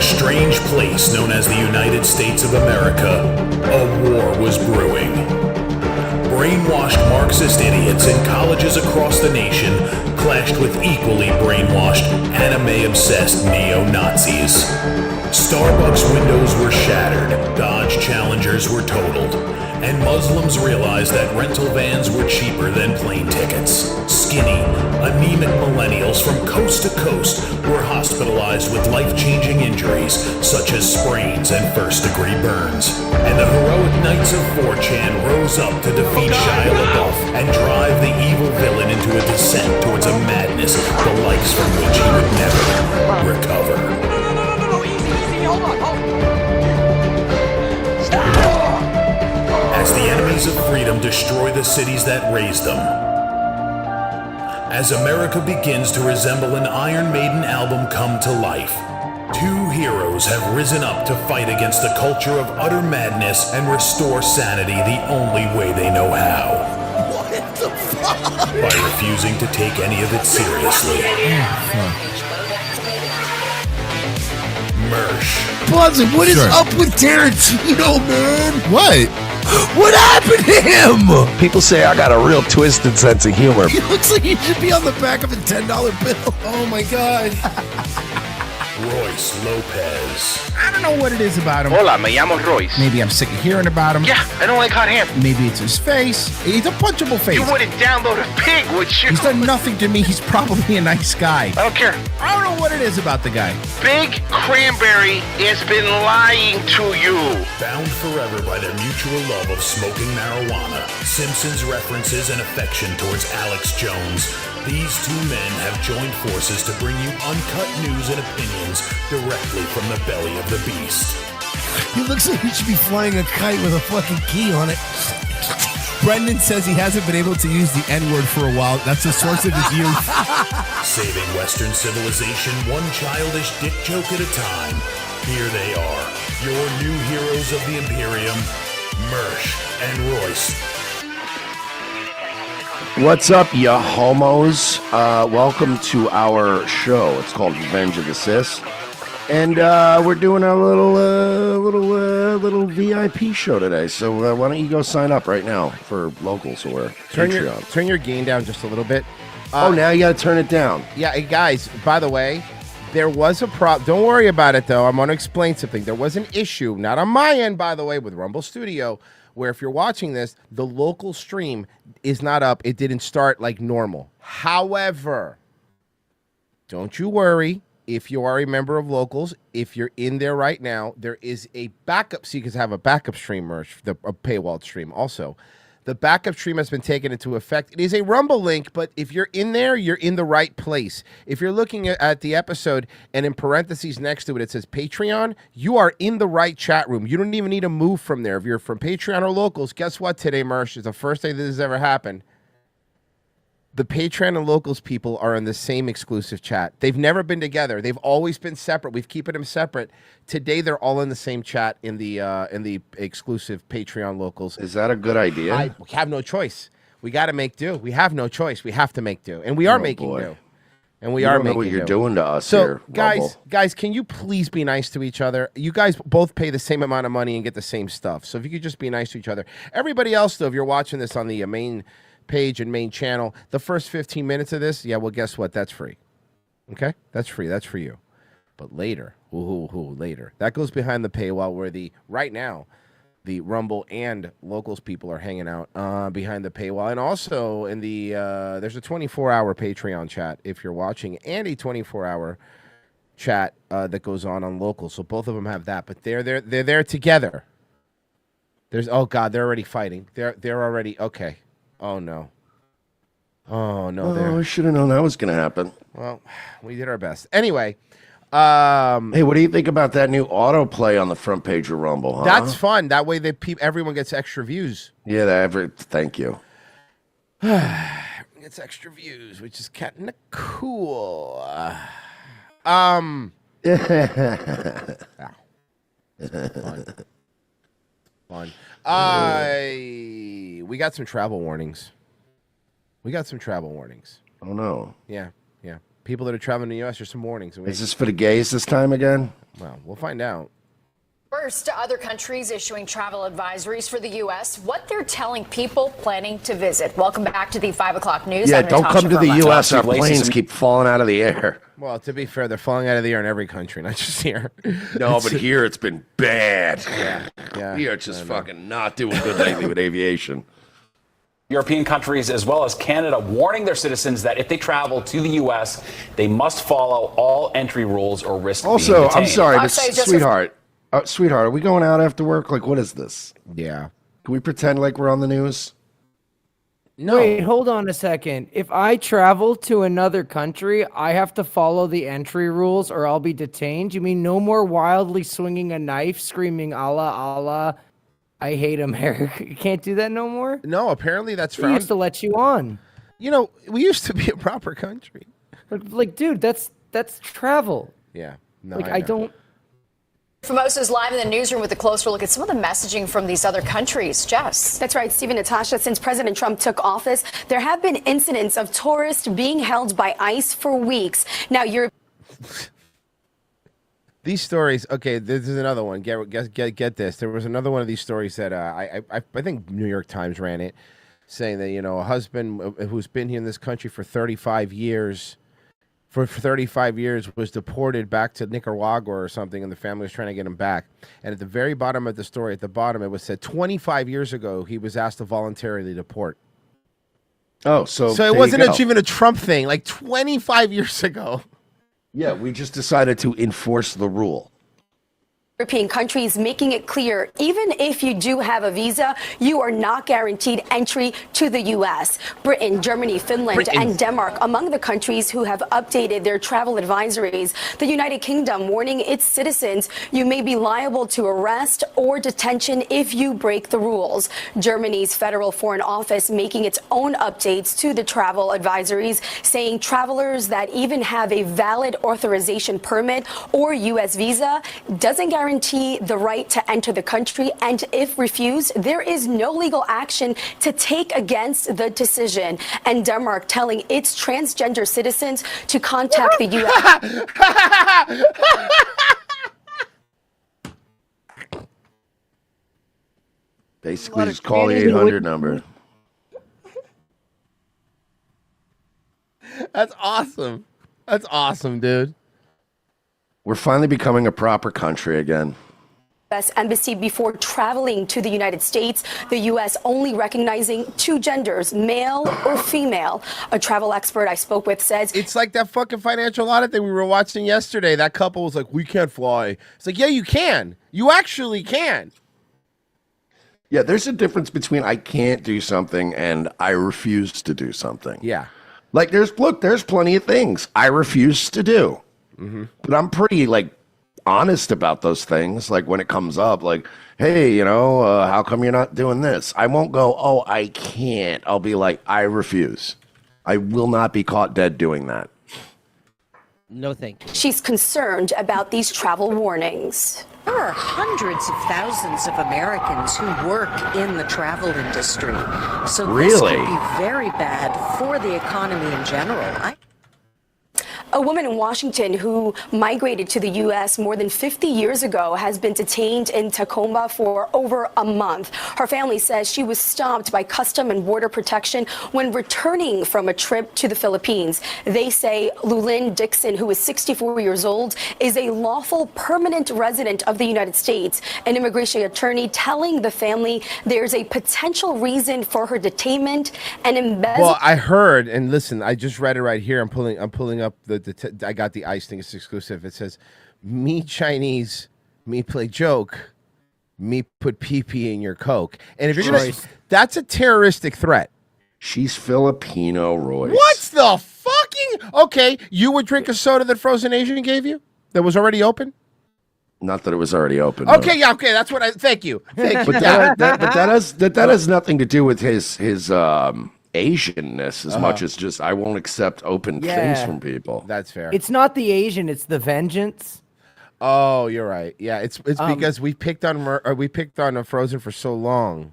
strange place known as the United States of America, a war was brewing. Brainwashed Marxist idiots in colleges across the nation clashed with equally brainwashed, anime-obsessed neo-Nazis. Starbucks windows were shattered, Dodge Challengers were totaled, and Muslims realized that rental vans were cheaper than plane tickets. Skinny, anemic millennials from coast to coast were hospitalized with life-changing injuries such as sprains and first-degree burns. And the heroic knights of 4chan rose up to defeat Shia LaBeouf and drive the evil villain into a descent towards a madness the likes from which he would never recover. No, easy, hold on. As the enemies of freedom destroy the cities that raised them. As America begins to resemble an Iron Maiden album come to life, two heroes have risen up to fight against a culture of utter madness and restore sanity the only way they know how. What the fuck? By refusing to take any of it seriously. Mersh. Buzzin', what is Sure. up with Tarantino, man? What? What happened to him? People say I got a real twisted sense of humor. He looks like he should be on the back of a $10 bill. Oh my God. Royce Lopez. I don't know what it is about him. Hola, me llamo Royce. Maybe I'm sick of hearing about him. Yeah, I don't like hot ham. Maybe it's his face. He's a punchable face. You wouldn't download a pig, would you? He's done nothing to me. He's probably a nice guy. I don't care. I don't know what it is about the guy. Big Cranberry has been lying to you. Bound forever by their mutual love of smoking marijuana, Simpsons references and affection towards Alex Jones, these two men have joined forces to bring you uncut news and opinions directly from the belly of the beast. He looks like he should be flying a kite with a fucking key on it. Brendan says he hasn't been able to use the N-word for a while. That's the source of his youth. Saving Western civilization one childish dick joke at a time. Here they are, your new heroes of the Imperium, Mersh and Royce. What's up, ya homos? Welcome to our show. It's called Revenge of the Sis. And we're doing a little VIP show today. So why don't you go sign up right now for locals or Patreon? Turn your gain down just a little bit. Now you got to turn it down. Yeah, hey, guys, by the way, there was a problem. Don't worry about it, though. I'm going to explain something. There was an issue, not on my end, by the way, with Rumble Studio, where if you're watching this, the local stream is not up. It didn't start like normal. However, don't you worry. If you are a member of Locals, if you're in there right now, there is a backup. So you can have a backup stream, a paywall stream also. The backup stream has been taken into effect. It is a Rumble link, but if you're in there, you're in the right place. If you're looking at the episode and in parentheses next to it, it says Patreon, you are in the right chat room. You don't even need to move from there. If you're from Patreon or Locals, guess what today, Mersh? It's the first day this has ever happened. The Patreon and Locals people are in the same exclusive chat. They've never been together. They've always been separate. We've keeping them separate. Today, they're all in the same chat in the exclusive Patreon Locals. Is that a good idea? We have no choice. We got to make do. We have no choice. We have to make do, and we are making do. And we You are don't know making what you're do. doing to us So, here, Rumble. guys, can you please be nice to each other? You guys both pay the same amount of money and get the same stuff. So if you could just be nice to each other. Everybody else, though, if you're watching this on the main page and main channel, the first 15 minutes of this, yeah, well, guess what? That's free. Okay? That's free. That's for you. But later, later. That goes behind the paywall where right now, the Rumble and Locals people are hanging out behind the paywall. And also in there's a 24-hour Patreon chat if you're watching, and a 24-hour chat that goes on Locals. So both of them have that, but they're there together. Oh God, they're already fighting. They're already okay. Oh no. Oh no. I should have known that was going to happen. Well, we did our best. Anyway. Hey, what do you think about that new autoplay on the front page of Rumble, huh? That's fun. That way everyone gets extra views. Yeah, thank you. Gets extra views, which is kind of cool. Fun. We got some travel warnings. Oh no. Yeah. People that are traveling to the U.S. There's some warnings. Is this for the gays this time again? Well, we'll find out. First, other countries issuing travel advisories for the U.S., what they're telling people planning to visit. Welcome back to the 5 o'clock news. Yeah, I'm don't Natasha come to the Verma. U.S. Our planes keep falling out of the air. Well, to be fair, they're falling out of the air in every country, not just here. No, but here it's been bad. Yeah. We are just fucking not doing good lately with aviation. European countries as well as Canada warning their citizens that if they travel to the U.S., they must follow all entry rules or risk being Also, detained. I'm sorry, but say just sweetheart, are we going out after work? Like, what is this? Yeah. Can we pretend like we're on the news? No. Wait, hold on a second. If I travel to another country, I have to follow the entry rules or I'll be detained? You mean no more wildly swinging a knife, screaming Allah, Allah, I hate America? You can't do that no more? No, apparently that's We used frowned. to let you on. You know, we used to be a proper country. Like, dude, that's travel. Yeah. No, Like, I I know. don't... Formosa's live in the newsroom with a closer look at some of the messaging from these other countries. Jess. That's right, Stephen, Natasha. Since President Trump took office, there have been incidents of tourists being held by ICE for weeks. Now, These stories. Okay, this is another one. Get this. There was another one of these stories that I think New York Times ran it, saying that a husband who's been here in this country for 35 years. For 35 years, was deported back to Nicaragua or something, and the family was trying to get him back. And at the very bottom of the story, it was said 25 years ago, he was asked to voluntarily deport. Oh, so it there you wasn't go. even a Trump thing, like 25 years ago. Yeah, we just decided to enforce the rule. European countries making it clear, even if you do have a visa, you are not guaranteed entry to the U.S. Britain, Germany, Finland, and Denmark among the countries who have updated their travel advisories. The United Kingdom warning its citizens you may be liable to arrest or detention if you break the rules. Germany's Federal Foreign Office making its own updates to the travel advisories, saying travelers that even have a valid authorization permit or U.S. visa doesn't guarantee the right to enter the country, and if refused, there is no legal action to take against the decision. And Denmark telling its transgender citizens to contact the U.S. Basically, just call the 800 number. That's awesome. That's awesome, dude. We're finally becoming a proper country again. U.S. Embassy before traveling to the United States. The U.S. only recognizing two genders, male or female. A travel expert I spoke with says it's like that fucking financial audit thing we were watching yesterday. That couple was like, "We can't fly." It's like, yeah, you can. You actually can. Yeah, there's a difference between I can't do something and I refuse to do something. Yeah. Like there's plenty of things I refuse to do. Mm-hmm. But I'm pretty honest about those things. Like when it comes up, like, hey, how come you're not doing this? I won't go, oh, I can't. I'll be like, I refuse. I will not be caught dead doing that. No thank you. she's concerned about these travel warnings. There are hundreds of thousands of Americans who work in the travel industry. So this Really? could be very bad for the economy in general. A woman in Washington who migrated to the U.S. more than 50 years ago has been detained in Tacoma for over a month. Her family says she was stopped by Custom and Border Protection when returning from a trip to the Philippines. They say Lulyn Dixon, who is 64 years old, is a lawful permanent resident of the United States. An immigration attorney telling the family there's a potential reason for her detainment and embezzlement. Well, I heard, and listen, I just read it right here. I'm pulling up I got the ICE thing. It's exclusive. It says, "Me Chinese, me play joke, me put pee in your Coke." And if you're gonna, that's a terroristic threat. She's Filipino, Royce. What's the fucking? Okay, you would drink a soda that Frozen Asian gave you that was already open? Not that it was already open. Okay, yeah, okay. That's what I. Thank you. Thank you. But that has nothing to do with his Asianness as much as just I won't accept open things from people. That's fair. It's not the Asian, it's the vengeance. Oh, you're right. Yeah, it's because we picked on Frozen for so long.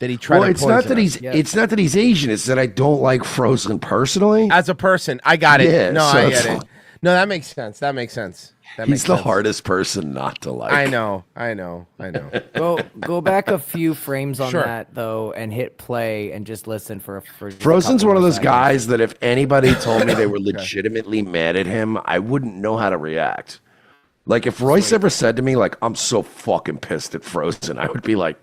Did he try Well, to it's not poison that us? it's not that he's Asian. It's that I don't like frozen personally. As a person, I got it. Yeah, No, as a person, I got it. Yeah, no, so I it's get it. fine. No, that makes sense. That makes sense. That He's makes the sense. hardest person not to like. I know. Go back a few frames on Sure. that though, and hit play and just listen for just a Frozen's couple one of more those seconds. guys that if anybody told me they were legitimately mad at him, I wouldn't know how to react. Like if Royce ever said to me, like, I'm so fucking pissed at Frozen, I would be like,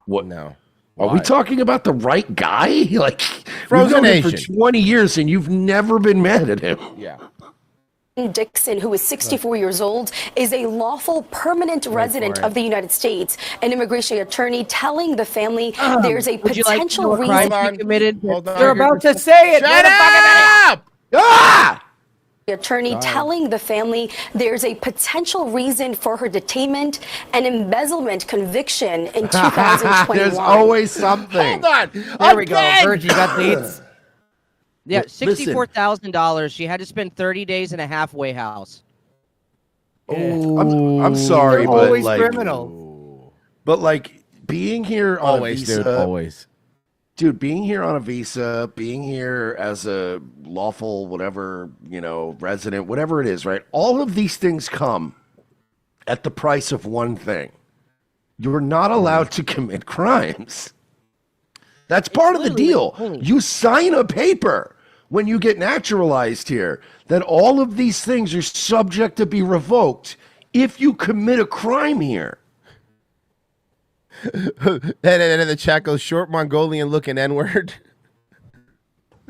what? No. Are we talking about the right guy? Like, Frozen we've known him for Asian. 20 years and you've never been mad at him. Yeah. Dixon, who is 64 years old, is a lawful permanent resident it. of the United States. An immigration attorney telling the family there's a Would you like to potential know a crime reason. he committed? Hold on. You're about to say it. Shut Wait a fucking minute. up! Ah! The attorney telling the family there's a potential reason for her detainment and embezzlement conviction in 2021. There's always something. Hold on. There we go. Virg, you got leads. Yeah, Listen. $64,000. She had to spend 30 days in a halfway house. I'm sorry, They're but always like, criminals. but like being here on Always, a visa, dude. Always. dude, being here on a visa, being here as a lawful whatever, resident, whatever it is, right? All of these things come at the price of one thing. You're not allowed to commit crimes. That's part of the deal. You sign a paper when you get naturalized here that all of these things are subject to be revoked if you commit a crime here. And then the chat goes, short Mongolian looking N-word.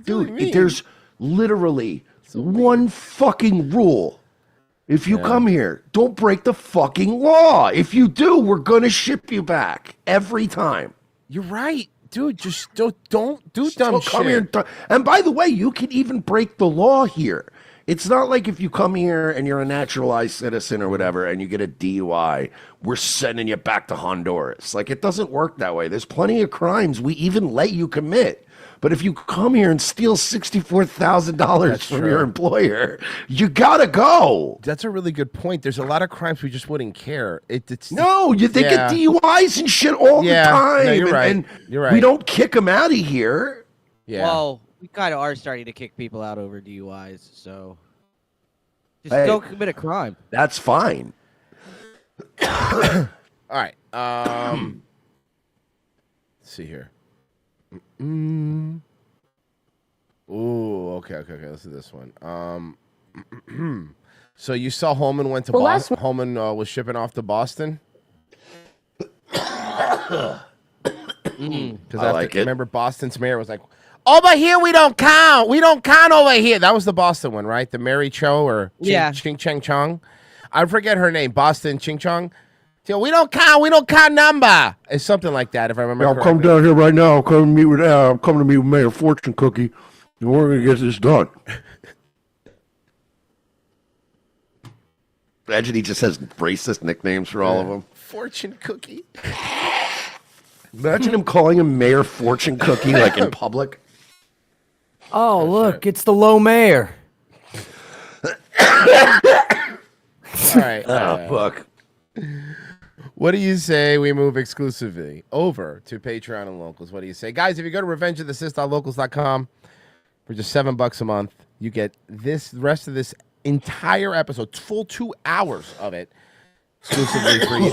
Dude, there's literally one fucking rule. If you come here, don't break the fucking law. If you do, we're going to ship you back every time. You're right. Dude, just don't do dumb Don't shit. come here and by the way, you can even break the law here. It's not like if you come here and you're a naturalized citizen or whatever and you get a DUI, we're sending you back to Honduras. Like, it doesn't work that way. There's plenty of crimes we even let you commit. But if you come here and steal $64,000 from your employer, you gotta go. That's a really good point. There's a lot of crimes we just wouldn't care. They get DUIs and shit all the time. No, you're and- right. and You're right. we don't kick them out of here. Yeah. Well, we kind of are starting to kick people out over DUIs, so just Hey. don't commit a crime. That's fine. All right. Let's see here. Ooh, okay. Let's do this one. So you saw Holman went to Boston. Holman was shipping off to Boston. I like it. Remember, Boston's mayor was like, "Over here, we don't count. We don't count over here." That was the Boston one, right? The Mary Cho or Ching Chang Chong. I forget her name. Boston Ching Chong. We don't count. We don't count number. It's something like that, if I remember. I'll come down here right now. I'm coming to meet with Mayor Fortune Cookie, and we're gonna get this done. Imagine he just has racist nicknames for all of them. Fortune Cookie. Imagine him calling him Mayor Fortune Cookie, like in public. Oh, look, it's the low mayor. All right. Oh, fuck. What do you say we move exclusively over to Patreon and Locals? What do you say? Guys, if you go to revengeofthesist.locals.com for just $7 a month, you get the rest of this entire episode, full 2 hours of it,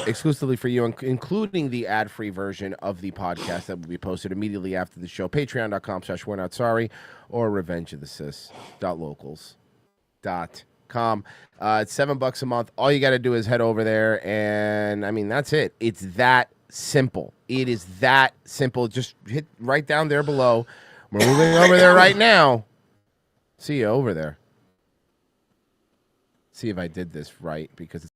exclusively for you, including the ad-free version of the podcast that will be posted immediately after the show. Patreon.com/We're Not Sorry or revengeofthesist.locals.com. It's $7 a month. All you got to do is head over there, and I mean, that's it. It's that simple. It is that simple. Just hit right down there below. We're moving over there right now. See you over there. See if I did this right, because it's